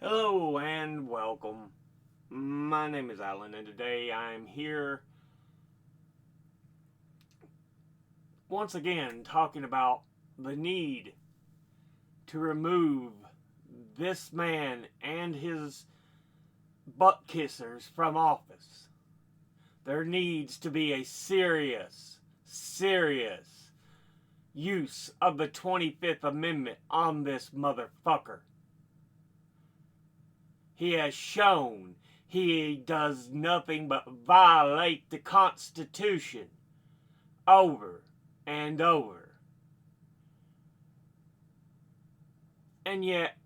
Hello and welcome. My name is Alan, and today I'm here once again talking about the need to remove this man and his butt kissers from office. There needs to be a serious use of the 25th Amendment on this motherfucker. He has shown he does nothing but violate the Constitution over and over. And yet,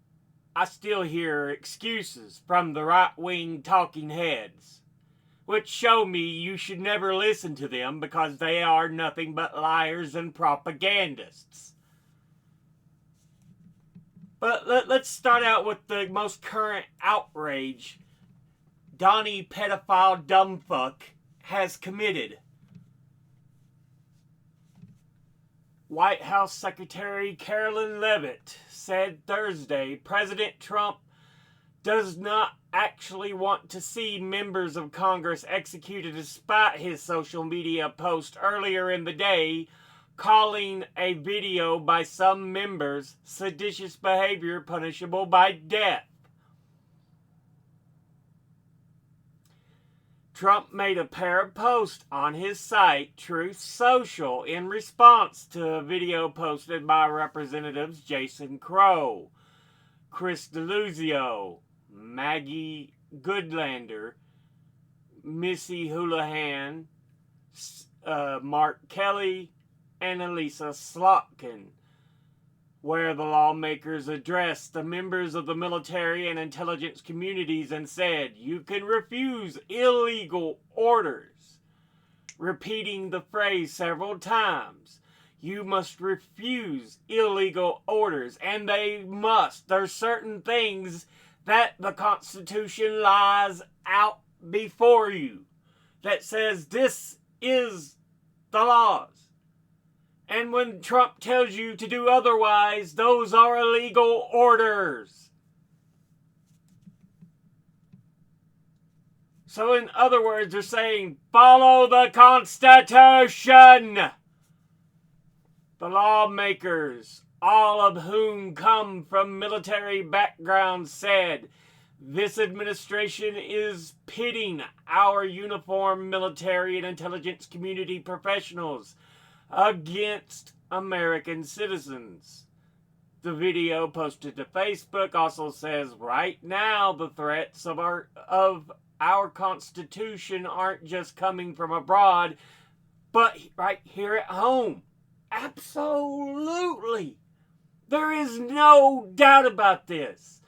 I still hear excuses from the right-wing talking heads, which show me you should never listen to them because they are nothing but liars and propagandists. But let's start out with the most current outrage Donnie pedophile dumbfuck has committed. White House Secretary Carolyn Leavitt said Thursday President Trump does not actually want to see members of Congress executed despite his social media post earlier in the day calling a video by some members seditious behavior punishable by death. Trump made a pair of posts on his site, Truth Social, in response to a video posted by Representatives Jason Crow, Chris Deluzio, Maggie Goodlander, Missy Houlihan, Mark Kelly, and Elisa Slotkin, where the lawmakers addressed the members of the military and intelligence communities and said, "You can refuse illegal orders," repeating the phrase several times. You must refuse illegal orders, and they must. There's certain things that the Constitution lies out before you that says this is the laws. And when Trump tells you to do otherwise, those are illegal orders. So in other words, they're saying, follow the Constitution. The lawmakers, all of whom come from military backgrounds, said this administration is pitting our uniformed military and intelligence community professionals against American citizens. The video posted to Facebook also says right now the threats of our Constitution aren't just coming from abroad, but right here at home. Absolutely. There is no doubt about this.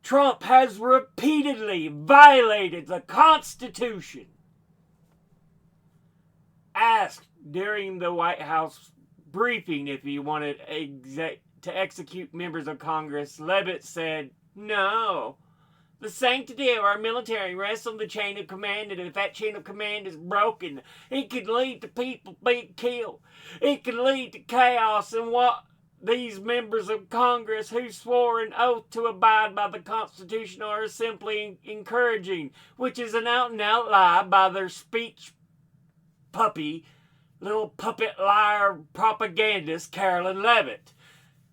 Trump has repeatedly violated the Constitution. Asked during the White House briefing if he wanted to execute members of Congress, Leavitt said, "No. The sanctity of our military rests on the chain of command, and if that chain of command is broken, it could lead to people being killed. It could lead to chaos, and what these members of Congress who swore an oath to abide by the Constitution are simply encouraging, which is an out-and-out lie by their speech puppy, little puppet liar propagandist Carolyn Leavitt.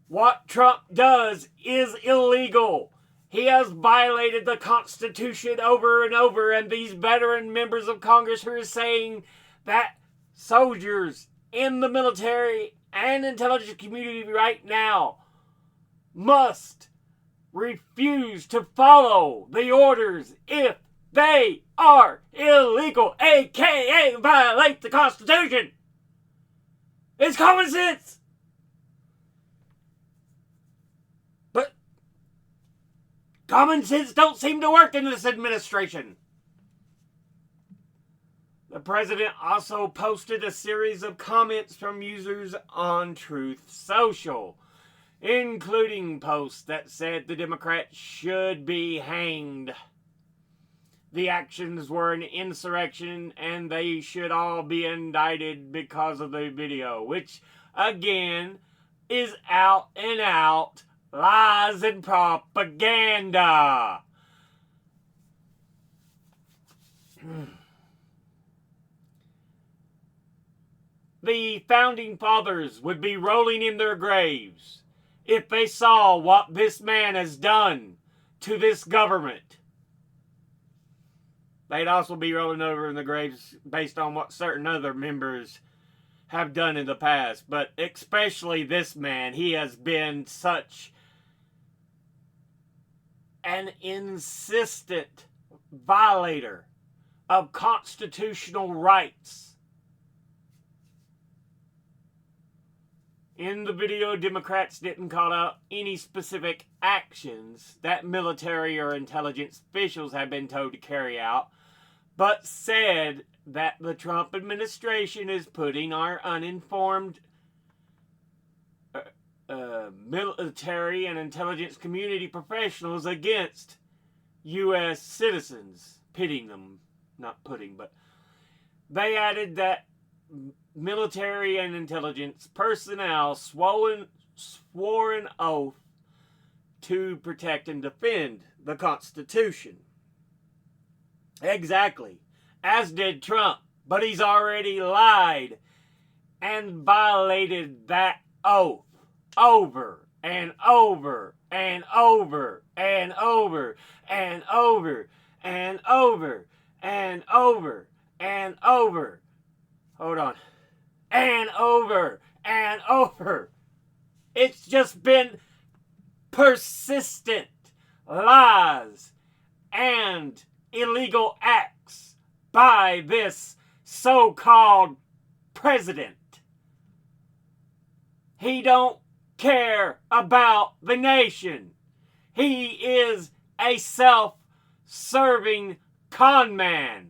What Trump does is illegal. He has violated the Constitution over and over, and these veteran members of Congress who are saying that soldiers in the military and intelligence community right now must refuse to follow the orders if they are illegal, aka violate the Constitution. It's common sense. But common sense don't seem to work in this administration. The president also posted a series of comments from users on Truth Social, including posts that said the Democrats should be hanged. The actions were an insurrection and they should all be indicted because of the video, which again is out and out lies and propaganda. The founding fathers would be rolling in their graves if they saw what this man has done to this government. They'd also be rolling over in the graves based on what certain other members have done in the past. But especially this man, he has been such an insistent violator of constitutional rights. In the video, Democrats didn't call out any specific actions that military or intelligence officials have been told to carry out, but said that the Trump administration is putting our uninformed military and intelligence community professionals against U.S. citizens, pitting them, not putting, but they added that military and intelligence personnel swore an oath to protect and defend the Constitution. Exactly. As did Trump. But he's already lied and violated that oath over and over and over and over and over and over and over and over. Hold on. And over and over. It's just been persistent lies and illegal acts by this so-called president. He don't care about the nation. He is a self-serving con man.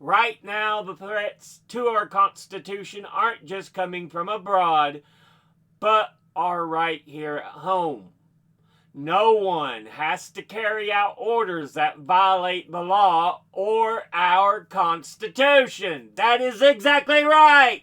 Right now, the threats to our Constitution aren't just coming from abroad, but are right here at home. No one has to carry out orders that violate the law or our Constitution. That is exactly right.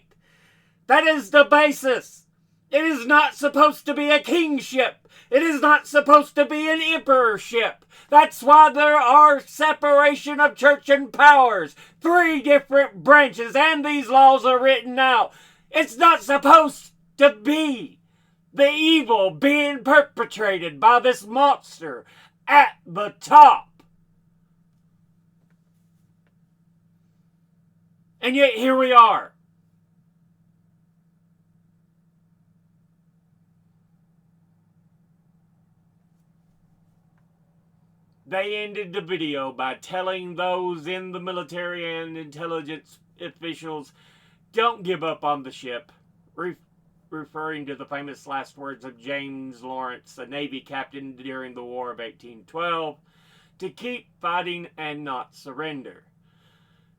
That is the basis. It is not supposed to be a kingship. It is not supposed to be an emperorship. That's why there are separation of church and powers. 3 different branches, and these laws are written out. It's not supposed to be the evil being perpetrated by this monster at the top. And yet here we are. They ended the video by telling those in the military and intelligence officials, don't give up on the ship, referring to the famous last words of James Lawrence, a Navy captain during the War of 1812, to keep fighting and not surrender.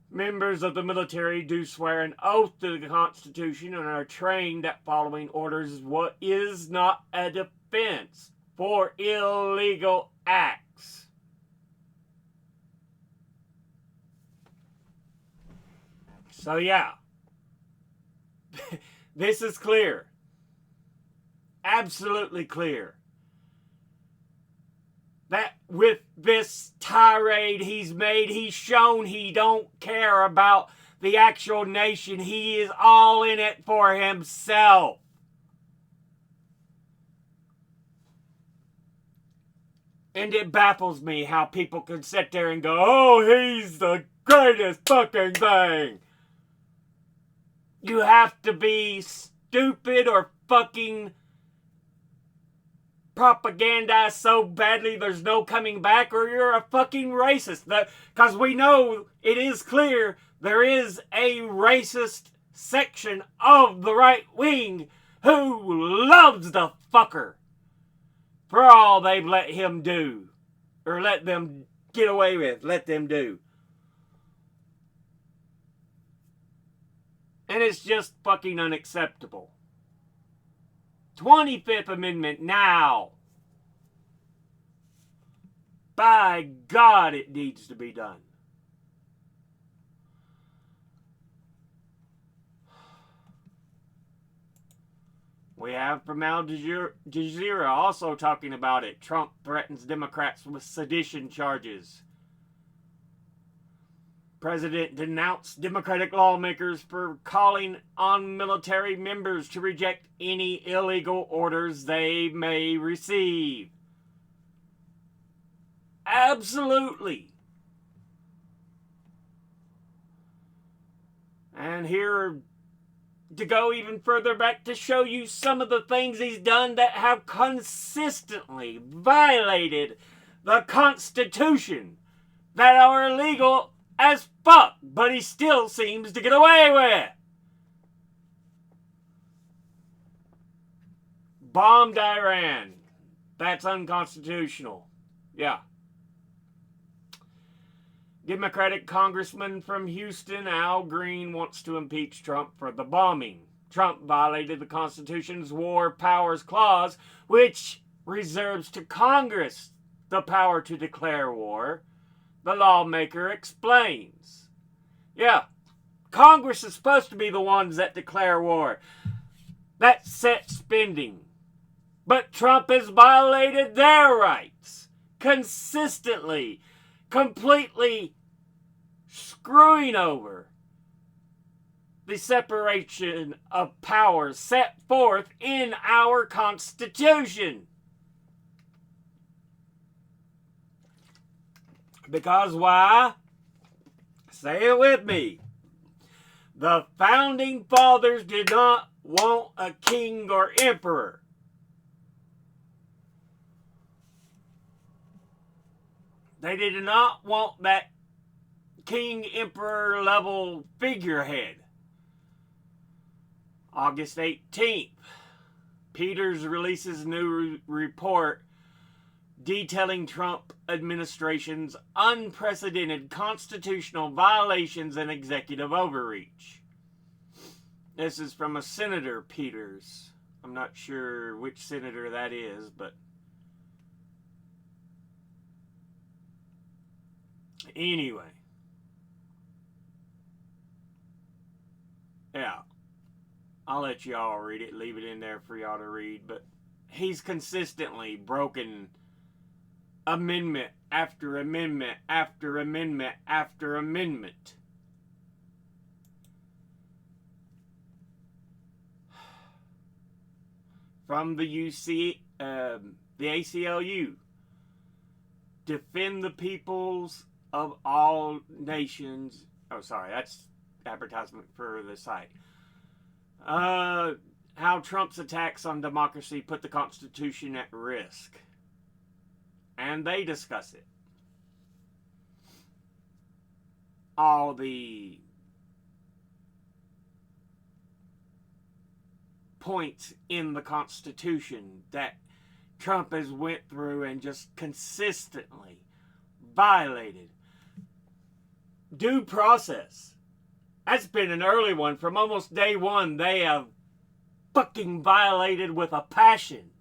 Members of the military do swear an oath to the Constitution and are trained that following orders is not a defense for illegal acts. So yeah, this is clear. Absolutely clear. That with this tirade he's made, he's shown he don't care about the actual nation. He is all in it for himself. And it baffles me how people can sit there and go, oh, he's the greatest fucking thing. You have to be stupid or fucking propagandize so badly there's no coming back, or you're a fucking racist. Because we know it is clear there is a racist section of the right wing who loves the fucker for all they've let him do, or let them get away with, let them do. And it's just fucking unacceptable. 25th Amendment now. By God, it needs to be done. We have from Al Jazeera also talking about it. Trump threatens Democrats with sedition charges. President denounced Democratic lawmakers for calling on military members to reject any illegal orders they may receive. Absolutely. And here, to go even further back to show you some of the things he's done that have consistently violated the Constitution, that are illegal as fuck, but he still seems to get away with. Bombed Iran. That's unconstitutional. Yeah. Democratic Congressman from Houston, Al Green, wants to impeach Trump for the bombing. Trump violated the Constitution's War Powers Clause, which reserves to Congress the power to declare war. The lawmaker explains. Yeah, Congress is supposed to be the ones that declare war, that set spending. But Trump has violated their rights consistently, completely screwing over the separation of powers set forth in our Constitution. Because why? Say it with me. The founding fathers did not want a king or emperor. They did not want that king emperor level figurehead. August 18th, Peters releases new report detailing Trump administration's unprecedented constitutional violations and executive overreach. This is from a Senator Peters. I'm not sure which senator that is, but anyway. Yeah. I'll let y'all read it, leave it in there for y'all to read, but he's consistently broken amendment after amendment after amendment after amendment. From the ACLU, defend the peoples of all nations. Oh, sorry, that's advertisement for the site. How Trump's attacks on democracy put the Constitution at risk. And they discuss it. All the points in the Constitution that Trump has went through and just consistently violated. Due process. That's been an early one. From almost day one, they have fucking violated with a passion.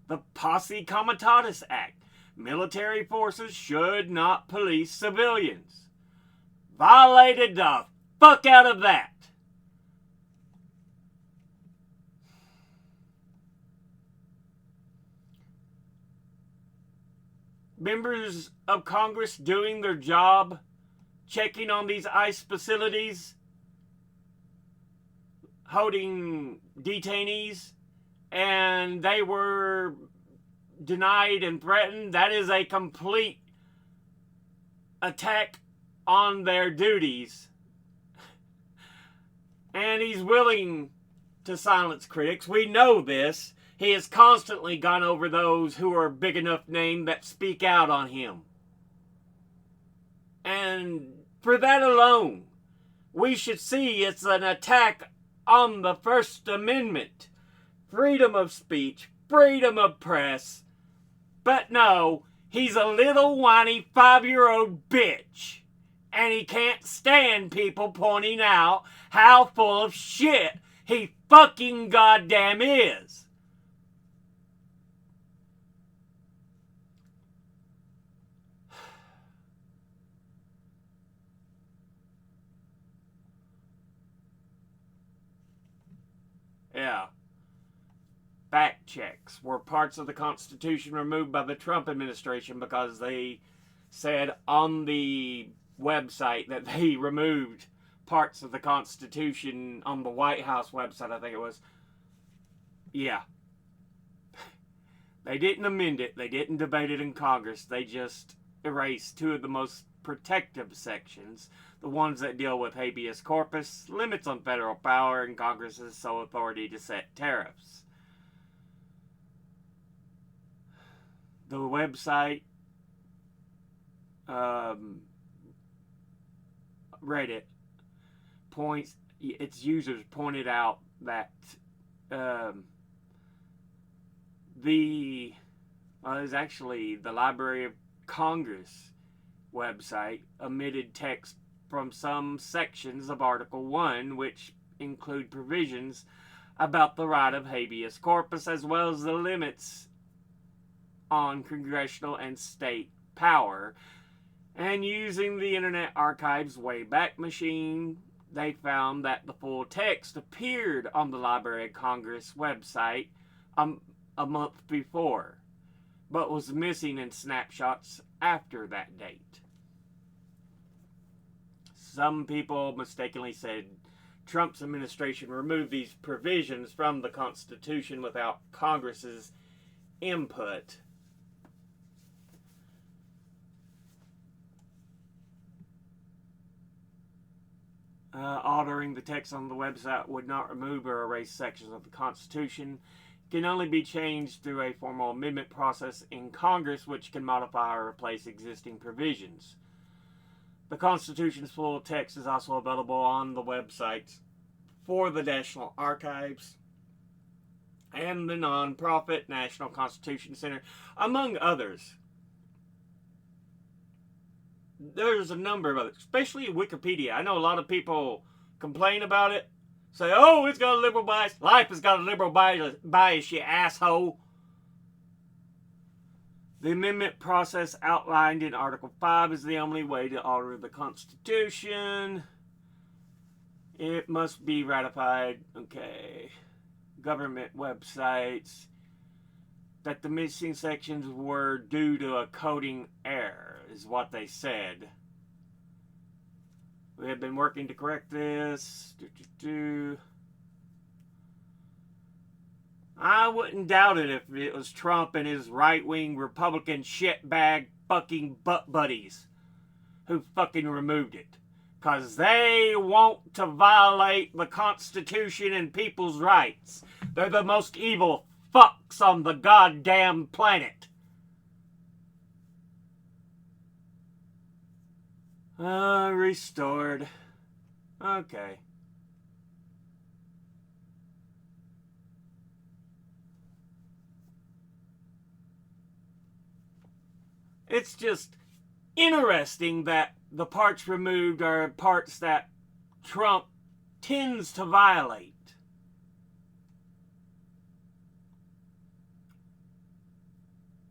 The Posse Comitatus Act. Military forces should not police civilians. Violated the fuck out of that. Members of Congress doing their job, checking on these ICE facilities, holding detainees, and they were denied and threatened. That is a complete attack on their duties. And he's willing to silence critics. We know this. He has constantly gone over those who are big enough name that speak out on him. And for that alone, we should see it's an attack on the First Amendment. Freedom of speech, freedom of press. But no, he's a little whiny 5-year-old bitch. And he can't stand people pointing out how full of shit he fucking goddamn is. fact checks. Were parts of the Constitution removed by the Trump administration because they said on the website that they removed parts of the Constitution on the White House website, I think it was. Yeah. They didn't amend it. They didn't debate it in Congress. They just erased two of the most protective sections, the ones that deal with habeas corpus, limits on federal power, and Congress's sole authority to set tariffs. The website, Reddit, its users pointed out that it was actually the Library of Congress website omitted text from some sections of Article 1, which include provisions about the right of habeas corpus, as well as the limits on congressional and state power. And using the Internet Archive's Wayback Machine, they found that the full text appeared on the Library of Congress website a month before, but was missing in snapshots after that date. Some people mistakenly said Trump's administration removed these provisions from the Constitution without Congress's input. Altering the text on the website would not remove or erase sections of the Constitution. It can only be changed through a formal amendment process in Congress, which can modify or replace existing provisions. The Constitution's full text is also available on the websites for the National Archives and the nonprofit National Constitution Center, among others. There's a number of others, especially Wikipedia. I know a lot of people complain about it. Say, oh, it's got a liberal bias. Life has got a liberal bias, you asshole. The amendment process outlined in Article 5 is the only way to alter the Constitution. It must be ratified. Okay. Government websites. That the missing sections were due to a coding error, is what they said. We have been working to correct this. I wouldn't doubt it if it was Trump and his right-wing Republican shitbag fucking butt buddies who fucking removed it. Because they want to violate the Constitution and people's rights. They're the most evil fucks on the goddamn planet. Restored. Okay. It's just interesting that the parts removed are parts that Trump tends to violate.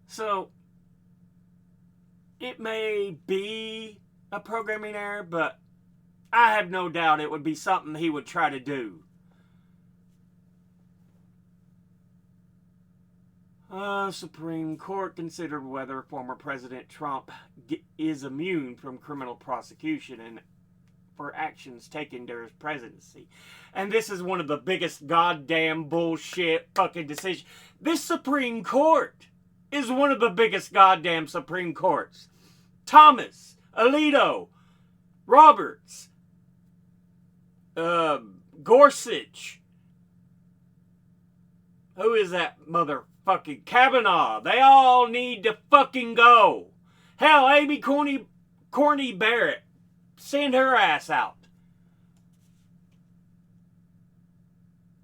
So, it may be a programming error, but I have no doubt it would be something he would try to do. Supreme Court considered whether former President Trump is immune from criminal prosecution and for actions taken during his presidency. And this is one of the biggest goddamn bullshit fucking decisions. This Supreme Court is one of the biggest goddamn Supreme Courts. Thomas, Alito, Roberts, Gorsuch. Who is that motherfucking Kavanaugh? They all need to fucking go. Hell, Amy Coney Barrett. Send her ass out.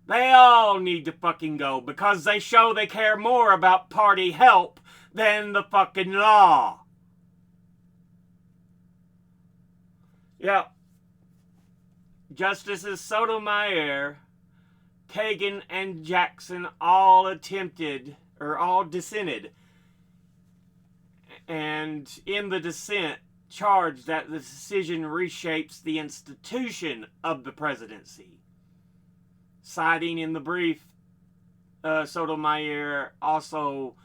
They all need to fucking go because they show they care more about party help than the fucking law. Yeah. Justices Sotomayor, Kagan, and Jackson all dissented. And in the dissent, charged that the decision reshapes the institution of the presidency. Citing in the brief Sotomayor also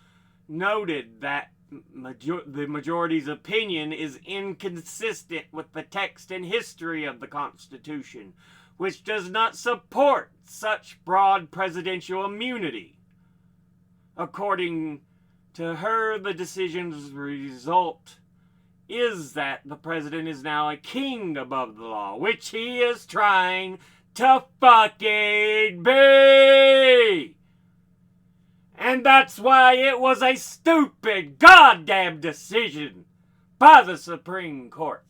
noted that the majority's opinion is inconsistent with the text and history of the Constitution, which does not support such broad presidential immunity. According to her, the decision's result is that the president is now a king above the law, which he is trying to fucking be. And that's why it was a stupid goddamn decision by the Supreme Court.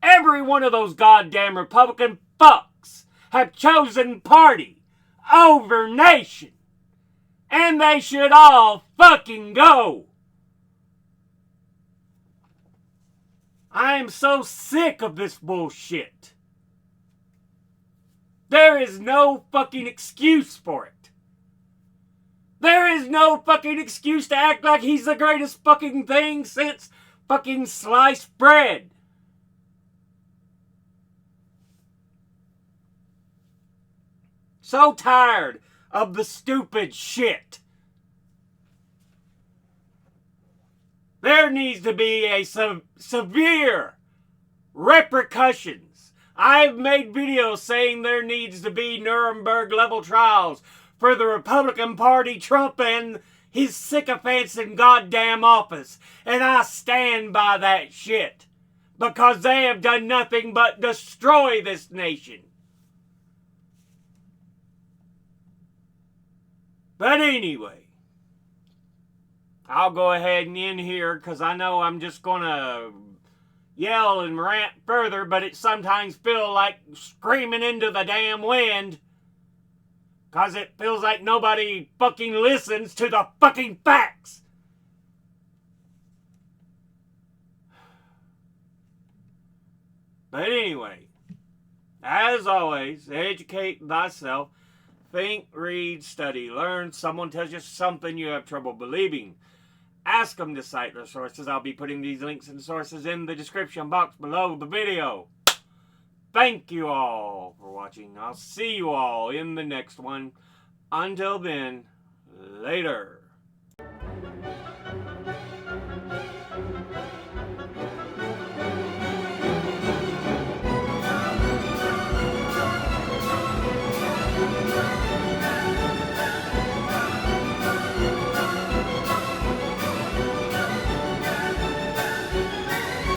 Every one of those goddamn Republican fucks have chosen party over nation. And they should all fucking go. I am so sick of this bullshit. There is no fucking excuse for it. There is no fucking excuse to act like he's the greatest fucking thing since fucking sliced bread. So tired of the stupid shit. There needs to be a severe repercussions. I've made videos saying there needs to be Nuremberg level trials for the Republican Party, Trump, and his sycophants in goddamn office. And I stand by that shit. Because they have done nothing but destroy this nation. But anyway, I'll go ahead and end here because I know I'm just going to yell and rant further, but it sometimes feels like screaming into the damn wind because it feels like nobody fucking listens to the fucking facts. But anyway, as always, educate thyself. Think, read, study, learn. Someone tells you something you have trouble believing. Ask them to cite their sources. I'll be putting these links and sources in the description box below the video. Thank you all for watching. I'll see you all in the next one. Until then, later.